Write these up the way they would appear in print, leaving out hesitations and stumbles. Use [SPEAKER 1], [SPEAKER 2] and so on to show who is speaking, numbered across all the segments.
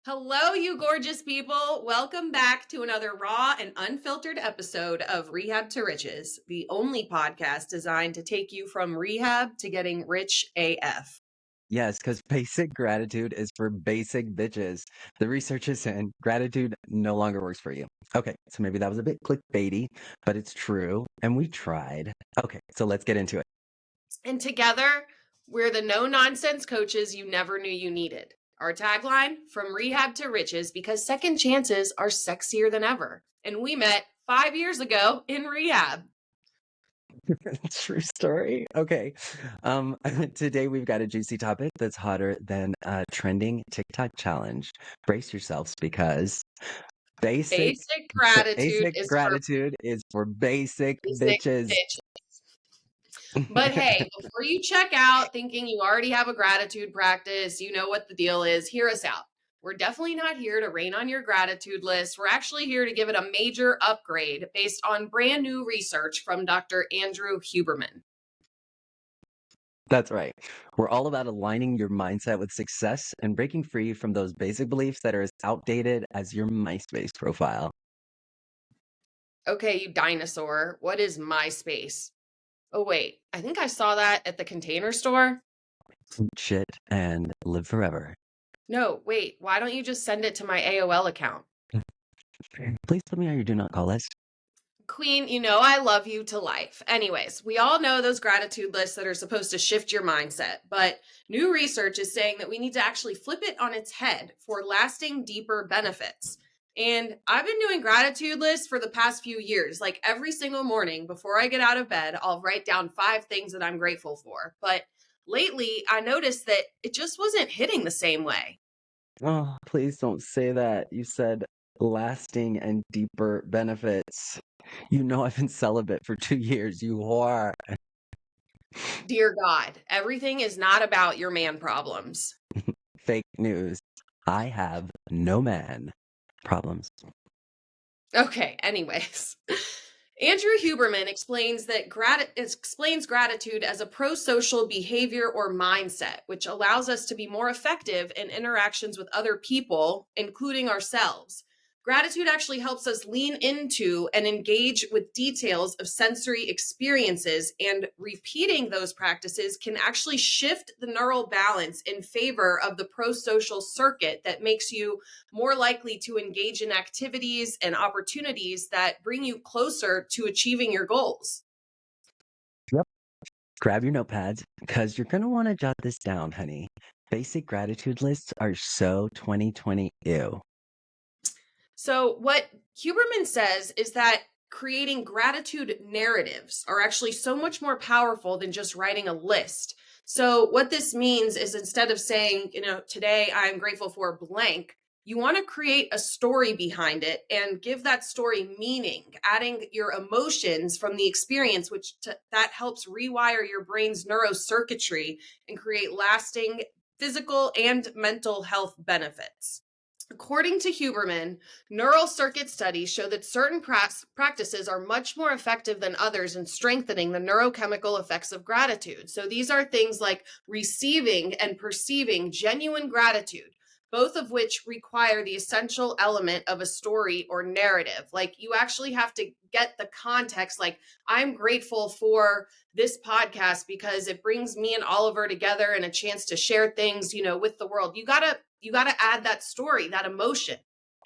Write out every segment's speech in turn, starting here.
[SPEAKER 1] Hello, you gorgeous people. Welcome back to another raw and unfiltered episode of Rehab to Riches, the only podcast designed to take you from rehab to getting rich AF.
[SPEAKER 2] Yes, because basic gratitude is for basic bitches. The research is in gratitude no longer works for you. Okay, so maybe that was a bit clickbaity, but it's true, and we tried. Okay, so let's get into it.
[SPEAKER 1] And together, we're the no nonsense coaches you never knew you needed. Our tagline, from rehab to riches, because second chances are sexier than ever. And we met 5 years ago in rehab.
[SPEAKER 2] True story. Okay. Today we've got a juicy topic that's hotter than a trending TikTok challenge. Brace yourselves because basic
[SPEAKER 1] Basic gratitude
[SPEAKER 2] basic
[SPEAKER 1] is for
[SPEAKER 2] gratitude is for basic
[SPEAKER 1] basic
[SPEAKER 2] bitches.
[SPEAKER 1] But hey, before you check out thinking you already have a gratitude practice, you know what the deal is, hear us out. We're definitely not here to rain on your gratitude list. We're actually here to give it a major upgrade based on brand new research from Dr. Andrew Huberman.
[SPEAKER 2] That's right. We're all about aligning your mindset with success and breaking free from those basic beliefs that are as outdated as your MySpace profile.
[SPEAKER 1] Okay, you dinosaur, what is MySpace? Oh, wait, I think I saw that at the Container Store.
[SPEAKER 2] Eat shit and live forever.
[SPEAKER 1] No, wait, why don't you just send it to my AOL account?
[SPEAKER 2] Please put me on your do not call list.
[SPEAKER 1] Queen, you know I love you to life. Anyways, we all know those gratitude lists that are supposed to shift your mindset, but new research is saying that we need to actually flip it on its head for lasting, deeper benefits. And I've been doing gratitude lists for the past few years. Like every single morning before I get out of bed, I'll write down 5 things that I'm grateful for. But lately, I noticed that it just wasn't hitting the same way.
[SPEAKER 2] Oh, please don't say that. You said lasting and deeper benefits. You know I've been celibate for 2 years, you whore.
[SPEAKER 1] Dear God, everything is not about your man problems.
[SPEAKER 2] Fake news. I have no man problems.
[SPEAKER 1] Okay, anyways. Andrew Huberman explains that explains gratitude as a pro-social behavior or mindset, which allows us to be more effective in interactions with other people, including ourselves. Gratitude actually helps us lean into and engage with details of sensory experiences, and repeating those practices can actually shift the neural balance in favor of the pro-social circuit that makes you more likely to engage in activities and opportunities that bring you closer to achieving your goals.
[SPEAKER 2] Yep. Grab your notepads because you're going to want to jot this down, honey. Basic gratitude lists are so 2020 ew.
[SPEAKER 1] So, what Huberman says is that creating gratitude narratives are actually so much more powerful than just writing a list. So, what this means is instead of saying, today I'm grateful for blank, you want to create a story behind it and give that story meaning, adding your emotions from the experience, that helps rewire your brain's neurocircuitry and create lasting physical and mental health benefits. According to Huberman, neural circuit studies show that certain practices are much more effective than others in strengthening the neurochemical effects of gratitude. So these are things like receiving and perceiving genuine gratitude, both of which require the essential element of a story or narrative. Like you actually have to get the context, like I'm grateful for this podcast because it brings me and Oliver together and a chance to share things, with the world. You got to add that story, that emotion.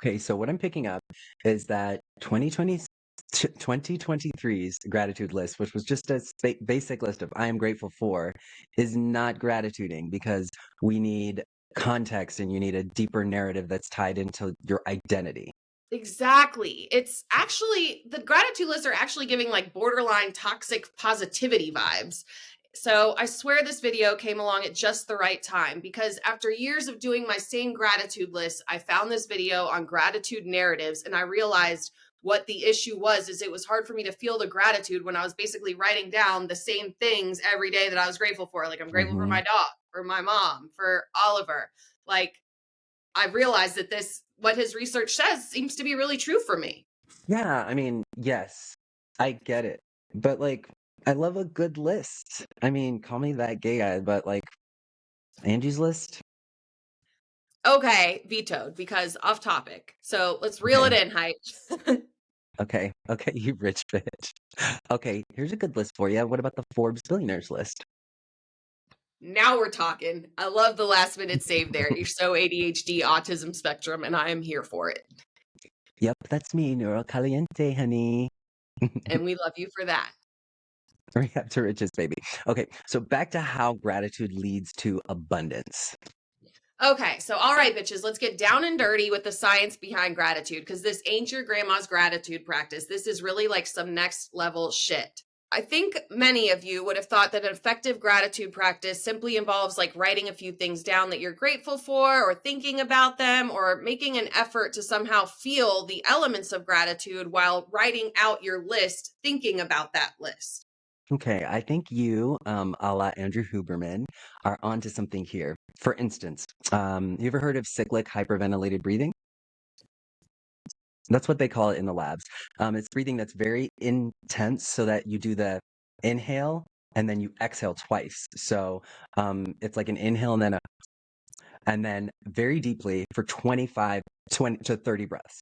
[SPEAKER 2] Okay, so what I'm picking up is that 2023's gratitude list, which was just a basic list of I am grateful for, is not gratituding because we need context and you need a deeper narrative that's tied into your identity.
[SPEAKER 1] Exactly. It's actually the gratitude lists are actually giving like borderline toxic positivity vibes. So I swear this video came along at just the right time because after years of doing my same gratitude list, I found this video on gratitude narratives and I realized what the issue was is it was hard for me to feel the gratitude when I was basically writing down the same things every day that I was grateful for. Like I'm grateful for my dog, for my mom, for Oliver. Like I realized that what his research says seems to be really true for me.
[SPEAKER 2] Yeah, I mean, yes, I get it. But like, I love a good list. I mean, call me that gay guy, but like, Angie's list,
[SPEAKER 1] Okay, vetoed because off topic. So let's reel it
[SPEAKER 2] Okay.
[SPEAKER 1] in, Hype.
[SPEAKER 2] Okay. Okay. You rich bitch. Okay. Here's a good list for you. What about the Forbes billionaires list?
[SPEAKER 1] Now we're talking. I love the last minute save there. You're so ADHD, autism spectrum, and I am here for it.
[SPEAKER 2] Yep, that's me, Neuro Caliente, honey.
[SPEAKER 1] And we love you for that.
[SPEAKER 2] Rehab to riches, baby. Okay, so back to how gratitude leads to abundance.
[SPEAKER 1] Okay, so all right, bitches, let's get down and dirty with the science behind gratitude because this ain't your grandma's gratitude practice. This is really like some next level shit. I think many of you would have thought that an effective gratitude practice simply involves like writing a few things down that you're grateful for, or thinking about them, or making an effort to somehow feel the elements of gratitude while writing out your list, thinking about that list.
[SPEAKER 2] Okay, I think you, a la Andrew Huberman, are onto something here. For instance, you ever heard of cyclic hyperventilated breathing? That's what they call it in the labs. It's breathing that's very intense so that you do the inhale and then you exhale twice. So it's like an inhale and then very deeply for 20 to 30 breaths.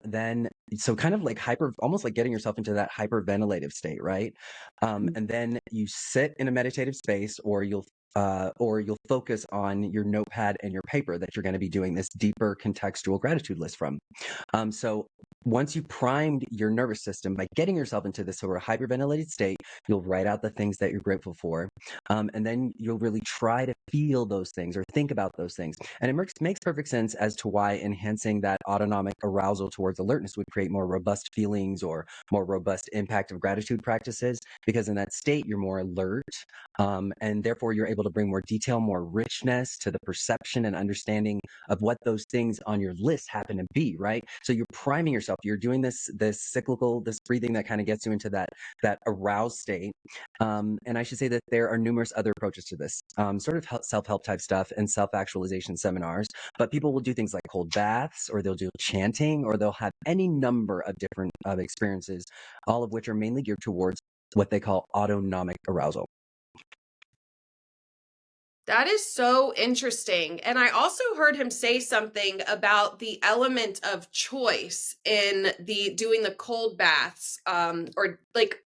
[SPEAKER 2] Then, so kind of like almost like getting yourself into that hyperventilative state, right? And then you sit in a meditative space, or you'll focus on your notepad and your paper that you're going to be doing this deeper contextual gratitude list from. So once you primed your nervous system by getting yourself into this sort of hyperventilated state, you'll write out the things that you're grateful for. And then you'll really try to feel those things or think about those things. And it makes perfect sense as to why enhancing that autonomic arousal towards alertness would create more robust feelings or more robust impact of gratitude practices, because in that state, you're more alert. And therefore, you're able to bring more detail, more richness to the perception and understanding of what those things on your list happen to be, right? So you're priming yourself. You're doing this breathing that kind of gets you into that aroused state. And I should say that there are numerous other approaches to this, sort of self-help type stuff and self-actualization seminars. But people will do things like cold baths, or they'll do chanting, or they'll have any number of different experiences, all of which are mainly geared towards what they call autonomic arousal.
[SPEAKER 1] That is so interesting. And I also heard him say something about the element of choice in the doing the cold baths, or like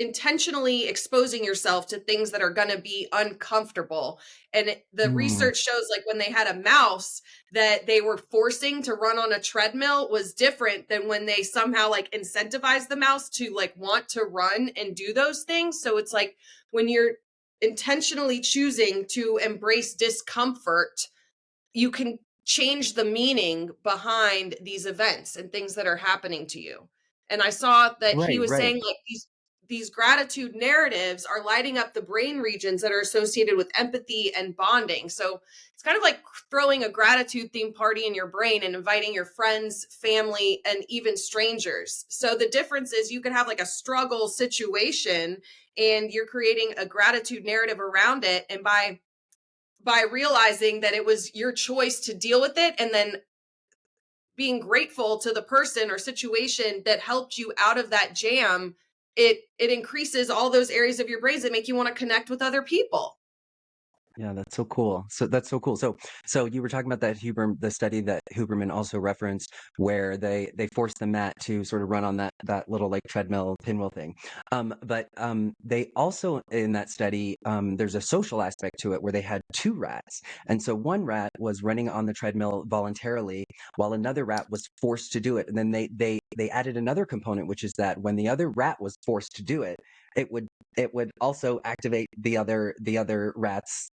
[SPEAKER 1] intentionally exposing yourself to things that are going to be uncomfortable. And the
[SPEAKER 2] Mm,
[SPEAKER 1] research shows like when they had a mouse that they were forcing to run on a treadmill was different than when they somehow like incentivized the mouse to like want to run and do those things. So it's like when you're intentionally choosing to embrace discomfort, you can change the meaning behind these events and things that are happening to you. And I saw that he
[SPEAKER 2] right,
[SPEAKER 1] was
[SPEAKER 2] right.
[SPEAKER 1] saying like these gratitude narratives are lighting up the brain regions that are associated with empathy and bonding. So it's kind of like throwing a gratitude themed party in your brain and inviting your friends, family, and even strangers. So the difference is you can have like a struggle situation and you're creating a gratitude narrative around it, and by realizing that it was your choice to deal with it and then being grateful to the person or situation that helped you out of that jam, it increases all those areas of your brains that make you want to connect with other people.
[SPEAKER 2] Yeah, that's so cool. So that's so cool. So you were talking about the study that Huberman also referenced, where they forced the mat to sort of run on that little like treadmill pinwheel thing. But they also in that study, there's a social aspect to it where they had two rats, and so one rat was running on the treadmill voluntarily, while another rat was forced to do it. And then they added another component, which is that when the other rat was forced to do it, it would it would also activate the other rats,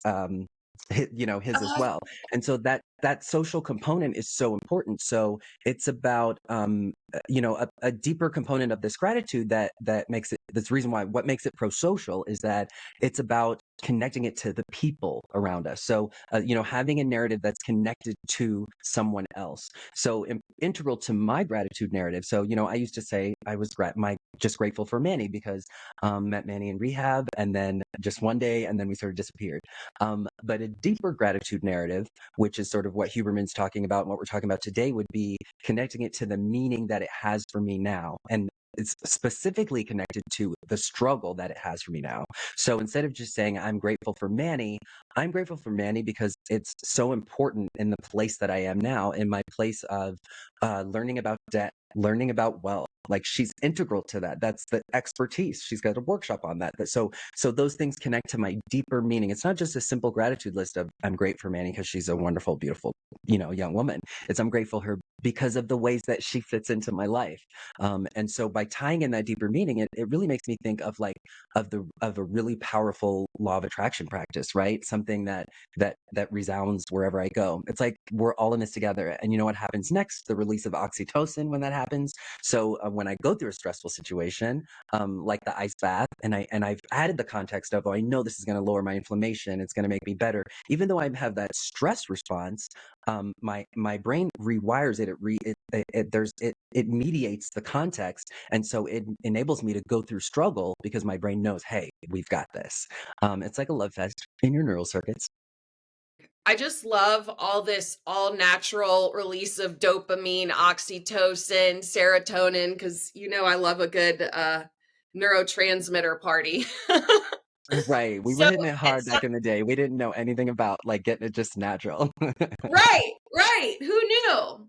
[SPEAKER 2] his as
[SPEAKER 1] Uh,
[SPEAKER 2] well. And so that social component is so important. So it's about a deeper component of this gratitude that makes it, that's the reason why what makes it pro-social is that it's about connecting it to the people around us. So having a narrative that's connected to someone else. So integral to my gratitude narrative. So I used to say I was just grateful for Manny because met Manny in rehab, and then just one day, and then we sort of disappeared. But a deeper gratitude narrative, which is sort of what Huberman's talking about and what we're talking about today, would be connecting it to the meaning that it has for me now. And it's specifically connected to the struggle that it has for me now. So instead of just saying I'm grateful for Manny, I'm grateful for Manny because it's so important in the place that I am now, in my place of learning about debt, learning about wealth. Like she's integral to that. That's the expertise. She's got a workshop on that. So those things connect to my deeper meaning. It's not just a simple gratitude list of I'm great for Manny because she's a wonderful, beautiful, young woman. It's I'm grateful her because of the ways that she fits into my life. And so by tying in that deeper meaning, it really makes me think of of a really powerful law of attraction practice, right? Something that resounds wherever I go. It's like we're all in this together. And you know what happens next? The release of oxytocin when that happens. So when I go through a stressful situation, like the ice bath, and I've added the context of, oh, I know this is going to lower my inflammation. It's going to make me better. Even though I have that stress response, my brain rewires it. It mediates the context, and so it enables me to go through struggle because my brain knows, hey, we've got this. It's like a love fest in your neural circuits.
[SPEAKER 1] I just love all this all natural release of dopamine, oxytocin, serotonin, because I love a good neurotransmitter party.
[SPEAKER 2] Right. We were
[SPEAKER 1] So
[SPEAKER 2] hitting it hard
[SPEAKER 1] it's
[SPEAKER 2] back in the day. We didn't know anything about like getting it just natural.
[SPEAKER 1] right, right. Who knew?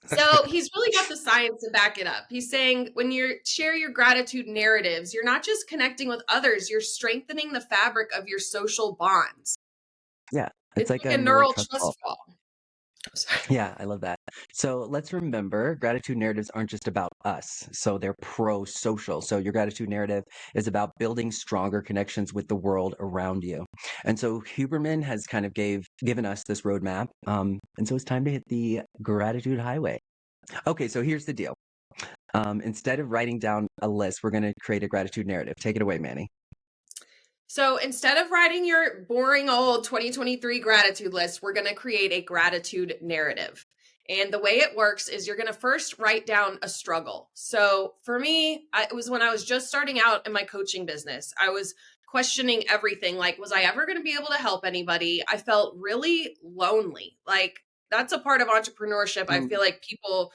[SPEAKER 1] So he's really got the science to back it up. He's saying when you share your gratitude narratives, you're not just connecting with others, you're strengthening the fabric of your social bonds.
[SPEAKER 2] Yeah. It's
[SPEAKER 1] It's
[SPEAKER 2] like a
[SPEAKER 1] like a
[SPEAKER 2] neural
[SPEAKER 1] neural
[SPEAKER 2] trust fall.
[SPEAKER 1] trust fall. Sorry.
[SPEAKER 2] Yeah, I love that. So let's remember gratitude narratives aren't just about us. So they're pro social. So your gratitude narrative is about building stronger connections with the world around you. And so Huberman has kind of given us this roadmap. And so it's time to hit the gratitude highway. Okay, so here's the deal. Instead of writing down a list, we're going to create a gratitude narrative. Take it away, Manny.
[SPEAKER 1] So instead of writing your boring old 2023 gratitude list, we're going to create a gratitude narrative. And the way it works is you're going to first write down a struggle. So for me, it was when I was just starting out in my coaching business. I was questioning everything. Like, was I ever going to be able to help anybody? I felt really lonely. Like, that's a part of entrepreneurship. I
[SPEAKER 2] Mm,
[SPEAKER 1] feel like people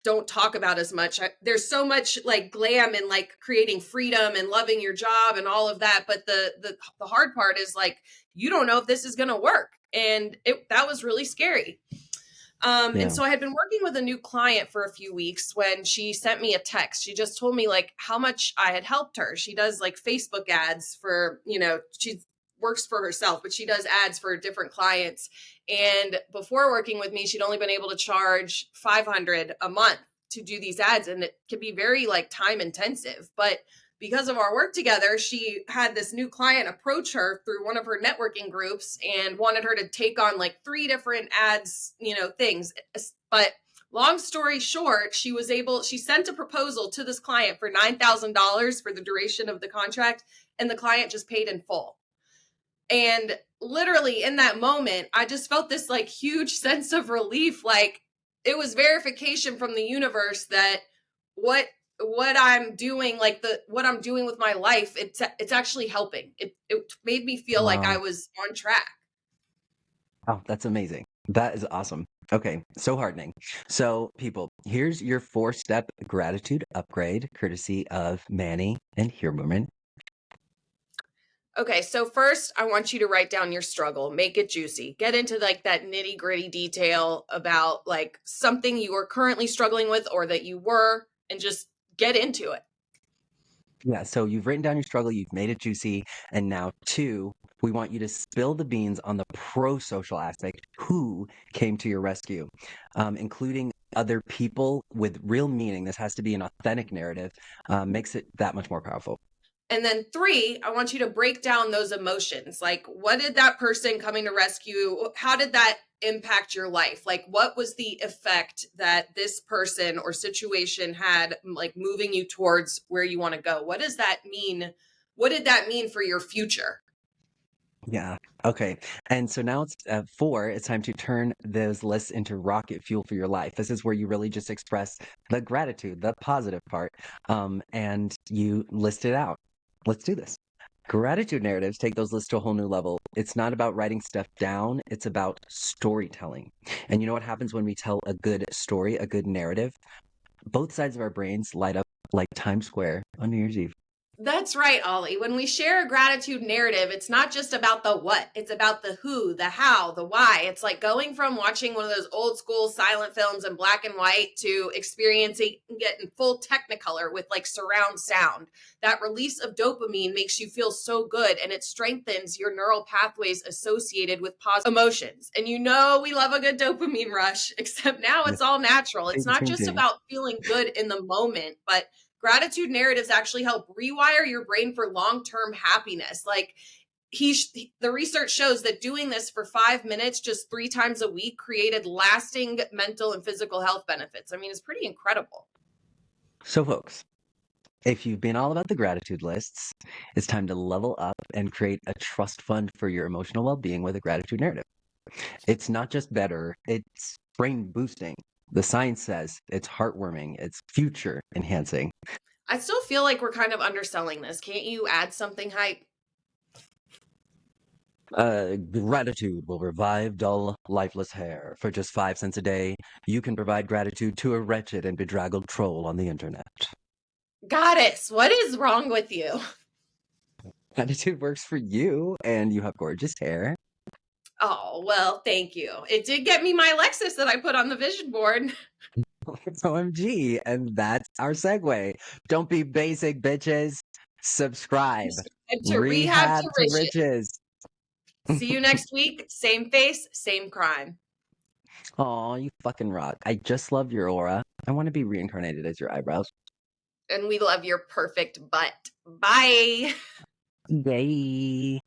[SPEAKER 1] don't talk about as much. There's so much like glam and like creating freedom and loving your job and all of that, but the hard part is like you don't know if this is going to work, and that was really scary. And
[SPEAKER 2] yeah.
[SPEAKER 1] so I had been working with a new client for a few weeks when she sent me a text. She just told me like how much I had helped her. She does like Facebook ads for, she works for herself, but she does ads for different clients. And before working with me, she'd only been able to charge 500 a month to do these ads. And it can be very like time intensive, but because of our work together, she had this new client approach her through one of her networking groups and wanted her to take on like 3 different ads, things. But long story short, she sent a proposal to this client for $9,000 for the duration of the contract, and the client just paid in full. And literally in that moment, I just felt this like huge sense of relief. Like it was verification from the universe that what what I'm doing, like what I'm doing with my life, it's actually helping. It made me feel like I
[SPEAKER 2] Wow.
[SPEAKER 1] was on track.
[SPEAKER 2] Oh, that's amazing. That is awesome. Okay, so heartening. So, people, here's your 4-step gratitude upgrade, courtesy of Manny and Huberman.
[SPEAKER 1] Okay, so first I want you to write down your struggle, make it juicy. Get into like that nitty-gritty detail about like something you are currently struggling with or that you were, and just get into it.
[SPEAKER 2] Yeah, so you've written down your struggle, you've made it juicy, and now 2, we want you to spill the beans on the pro-social aspect. Who came to your rescue, including other people with real meaning. This has to be an authentic narrative, makes it that much more powerful.
[SPEAKER 1] And then 3, I want you to break down those emotions. Like, what did that person coming to rescue, how did that impact your life? Like, what was the effect that this person or situation had, like moving you towards where you want to go? What does that mean? What did that mean for your future?
[SPEAKER 2] Yeah. Okay. And so now it's 4. It's time to turn those lists into rocket fuel for your life. This is where you really just express the gratitude, the positive part, and you list it out. Let's do this. Gratitude narratives take those lists to a whole new level. It's not about writing stuff down, it's about storytelling. And you know what happens when we tell a good story, a good narrative? Both sides of our brains light up like Times Square on New Year's Eve.
[SPEAKER 1] That's right, Ollie. When we share a gratitude narrative, it's not just about the what, it's about the who, the how, the why. It's like going from watching one of those old school silent films in black and white to experiencing it in full technicolor with like surround sound. That release of dopamine makes you feel so good, and it strengthens your neural pathways associated with positive emotions. And you know, we love a good dopamine rush, except now
[SPEAKER 2] Yes,
[SPEAKER 1] it's all natural.
[SPEAKER 2] say
[SPEAKER 1] It's
[SPEAKER 2] the
[SPEAKER 1] not
[SPEAKER 2] same
[SPEAKER 1] just
[SPEAKER 2] thing.
[SPEAKER 1] about feeling good in the moment, but gratitude narratives actually help rewire your brain for long-term happiness. Like the research shows that doing this for 5 minutes just 3 times a week created lasting mental and physical health benefits. I mean, it's pretty incredible.
[SPEAKER 2] So, folks, if you've been all about the gratitude lists, it's time to level up and create a trust fund for your emotional well being with a gratitude narrative. It's not just better, it's brain boosting. The science says it's heartwarming, it's future enhancing.
[SPEAKER 1] I still feel like we're kind of underselling this. Can't you add something hype?
[SPEAKER 2] Gratitude will revive dull, lifeless hair. For just 5 cents a day, you can provide gratitude to a wretched and bedraggled troll on the internet.
[SPEAKER 1] Goddess, what is wrong with you?
[SPEAKER 2] Gratitude works for you, and you have gorgeous hair.
[SPEAKER 1] Oh, well, thank you. It did get me my Lexus that I put on the vision board.
[SPEAKER 2] OMG, and that's our segue. Don't be basic, bitches. Subscribe.
[SPEAKER 1] To rehab
[SPEAKER 2] Rehab
[SPEAKER 1] to
[SPEAKER 2] to
[SPEAKER 1] riches.
[SPEAKER 2] riches.
[SPEAKER 1] See you next week. Same face, same crime.
[SPEAKER 2] Aw, you fucking rock. I just love your aura. I want to be reincarnated as your eyebrows.
[SPEAKER 1] And we love your perfect butt. Bye.
[SPEAKER 2] Yay.